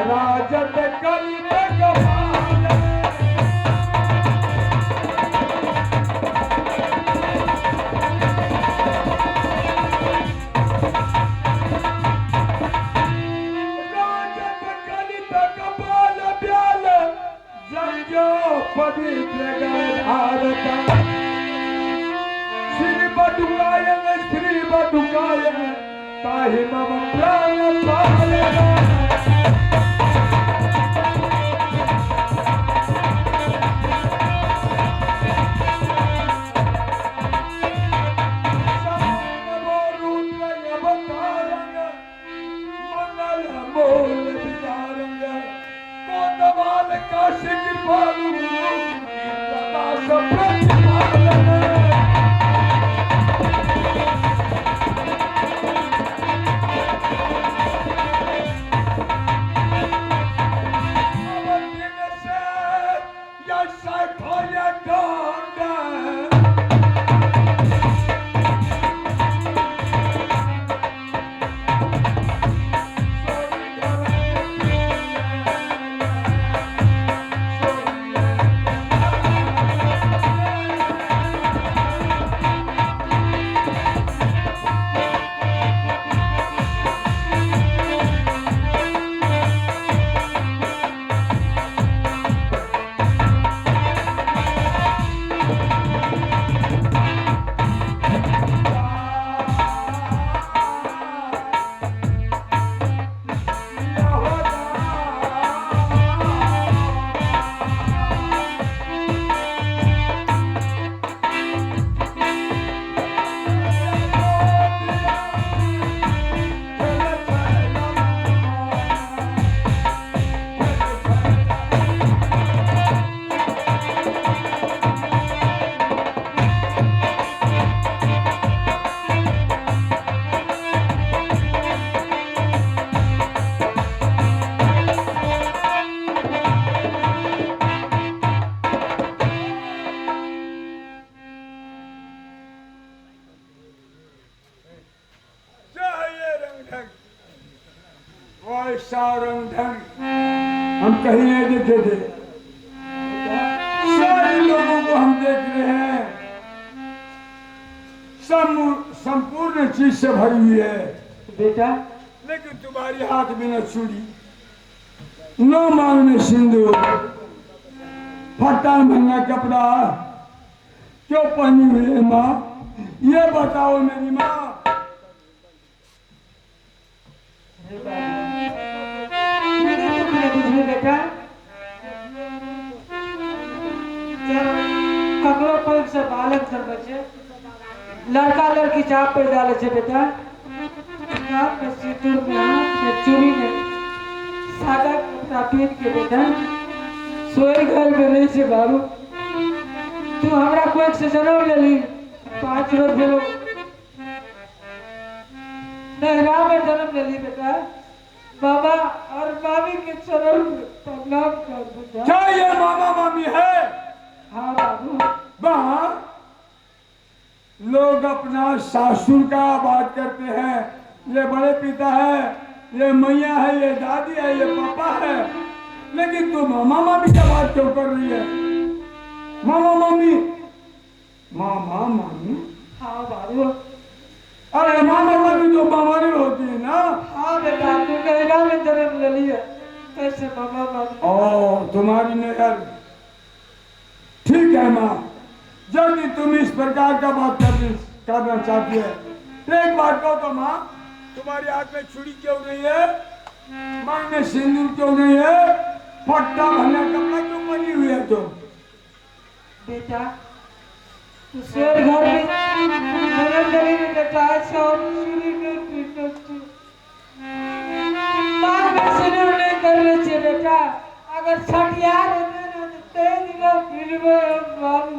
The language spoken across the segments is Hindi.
राजत कलित कमाल राजत कलित कपाल ब्याल जंजो पवित्र गधारता श्री बटुकाय ताहि मम प्राण पालना रंग ढंग हम कहीं नहीं देखे थे। सारे लोगों को हम देख रहे हैं, संपूर्ण चीज से भरी हुई है बेटा। लेकिन तुम्हारी हाथ में न चूड़ी, न मांग में सिंदूर, फटा महंगा कपड़ा क्यों पहनी हुई है माँ? ये बताओ मेरी माँ। बेटा ककरो कोई से बालक कर बचे, लड़का लड़की चाप पे डाले छे बेटा। चाप में सिंदूर में हाथ में चूड़ी में सादा कपड़ा पहन के बेटा सोए घर में नहीं से बाबू। तू हमरा कोई से जन्म ले ली 5 रोज भेलो नहरा में जन्म ले ली बेटा। बाबा और मामी के चरण प्रणाम कर बेटा। क्या ये मामा मामी है? हाँ बाबू। वहाँ लोग अपना सासुर का बात करते हैं, ये बड़े पिता है, ये मैया है, ये दादी है, ये पापा है, लेकिन तू मामा मामी का बात क्यों कर रही है? मामा मामी, मामा मामी। हाँ बाबू। अरे मामा मामी तो बीमारी होती है ना। हाँ बेटा तू नहरा में जन्म ले लिया, कैसे मामा मामी? ओ तुम्हारी नजर ठीक है माँ। यदि तुम इस प्रकार का बात करना चाहती है तो एक बात कहो तो माँ, तुम्हारे हाथ में छुरी क्यों नहीं है? मांग में सिंदूर क्यों नहीं है? फट्टा भला कपड़ा क्यों बनी हुई है तुम? बेटा तू शेर घर में जन्म ले ली बेटा, ऐसा और चूड़ी नहीं पहनना चाहिए, मांग में सिंदूर नहीं करना चाहिए बेटा। अगर छठियार है तो तेज ना फिरवे बाबू।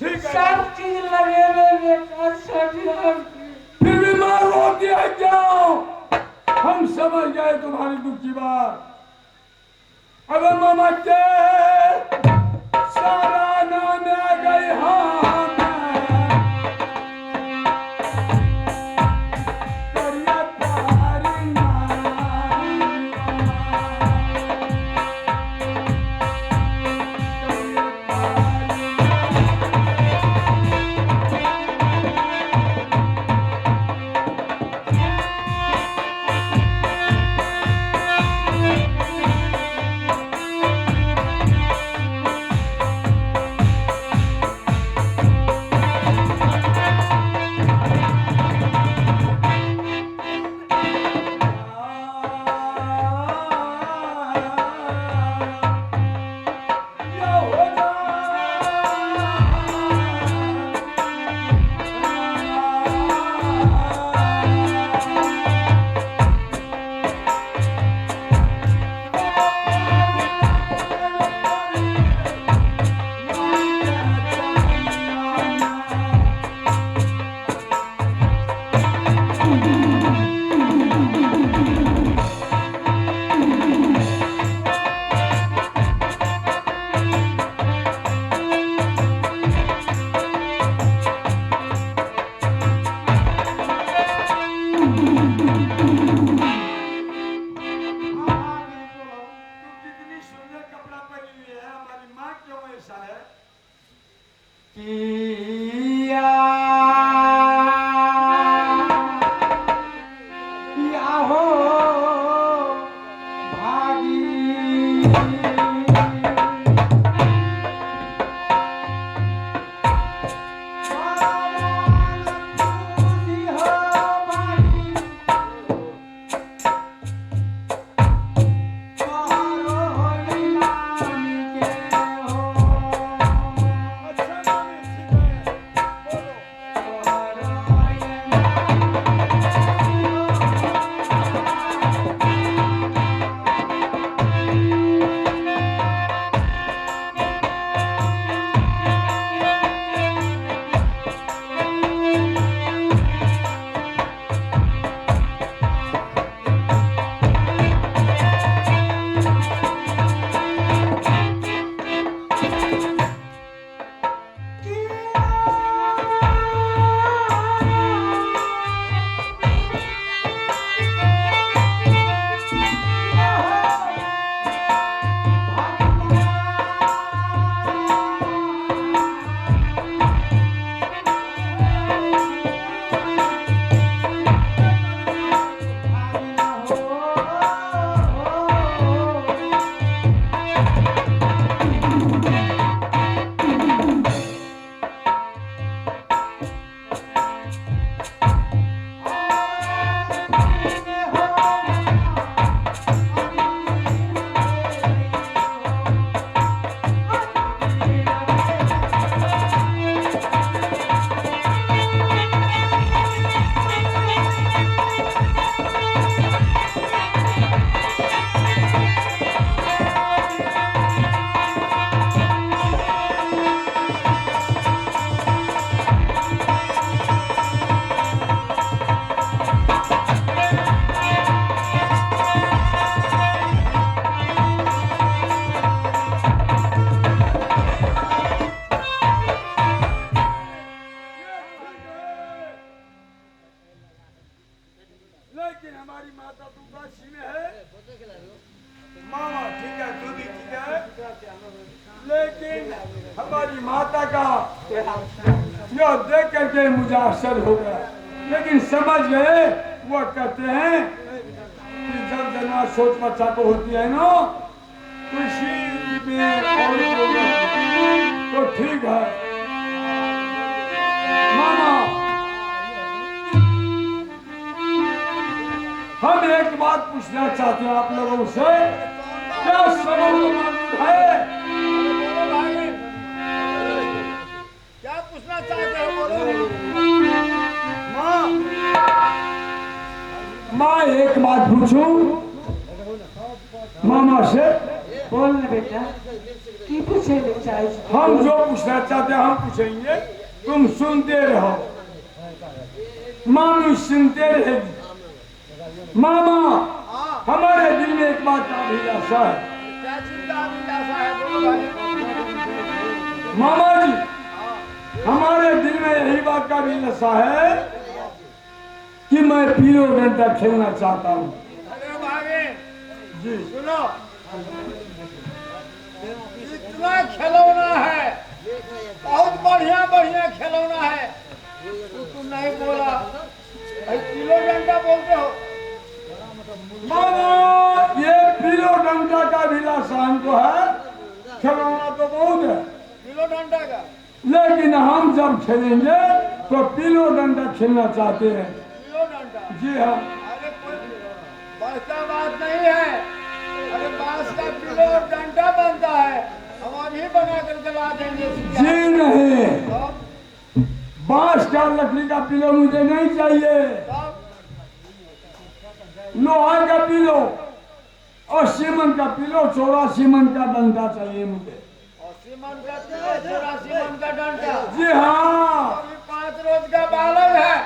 ठीक है सब चीज लगे बेटा छठियार। फिर भी माँ रोती है क्यों? हम समझ गए तुम्हारी दुख की बात। अब मामा के सारा नाम आ गई हाँ हमारी माता तो काशी में है। मामा ठीक है, तू भी ठीक है, लेकिन हमारी माता का यह देख करके मुझे आश्चर्य हो गया। लेकिन समझ गए, वो कहते हैं कि जब जना सोच बच्चा को होती है ना, खुशी में तो ठीक है। मामा हम एक बात पूछना चाहते हैं आप लोगों से, क्या सबक मौजूद है? क्या पूछना चाहते हो, बोलो। माँ एक बात पूछूं मामा से? बोल ना बेटा, की पूछे ले चाहिए? हम जो पूछना चाहते हैं हम पूछेंगे, तुम सुनते रहो। मामी सुनते रहेगी। मामा हमारे दिल में एक बात का अभिलाषा है। क्या चिंता अभिलाषा है, बोलो भाई। मामा जी, हमारे दिल में यही बात का अभिलाषा है कि मैं पीलो डंडा खेलना चाहता हूँ। अरे भागे जी सुनो, इतना खिलौना है, बहुत बढ़िया बढ़िया खिलौना है, तू नहीं बोला, भाई किलो डंडा बोलते हो। मामा ये पीलो डंडा का अभिलाषा हमको है, खिलौना तो बहुत है, किलो डंडा का लेकिन हम जब खेलेंगे तो पीलो डंडा खेलना चाहते हैं। किलो डंडा, जी हाँ। अरे कोई बस का बात नहीं है, अरे बांस का किलो डंडा बनता है, हम अभी बना करके ला देंगे। जी नहीं, तब बांस का लकड़ी का पिलो मुझे नहीं चाहिए, तब लोहा का पिलो और सीमेंट का पिलो, 84 मन का डंडा चाहिए मुझे। और सीमन का किलो, 84 मन का डंडा। जी हाँ। अभी 5 रोज का बालक है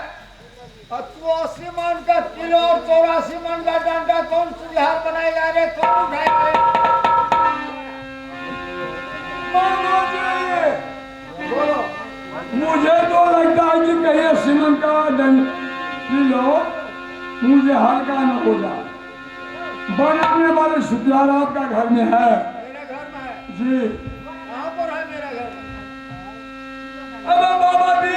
और 80 मन का किलो और 84 मन का डंडा कौन सुधार बनाएगा रे, कौन उठाएगा? मामा जी, बोलो। मुझे तो लगता है कि कहीं सीमेंट का पिलो मुझे हल्का न हो जाए। बनाने वाले सुधार आपका घर में है? मेरे घर में है। जी। कहाँ पर है मेरा घर? अबे बाबा भी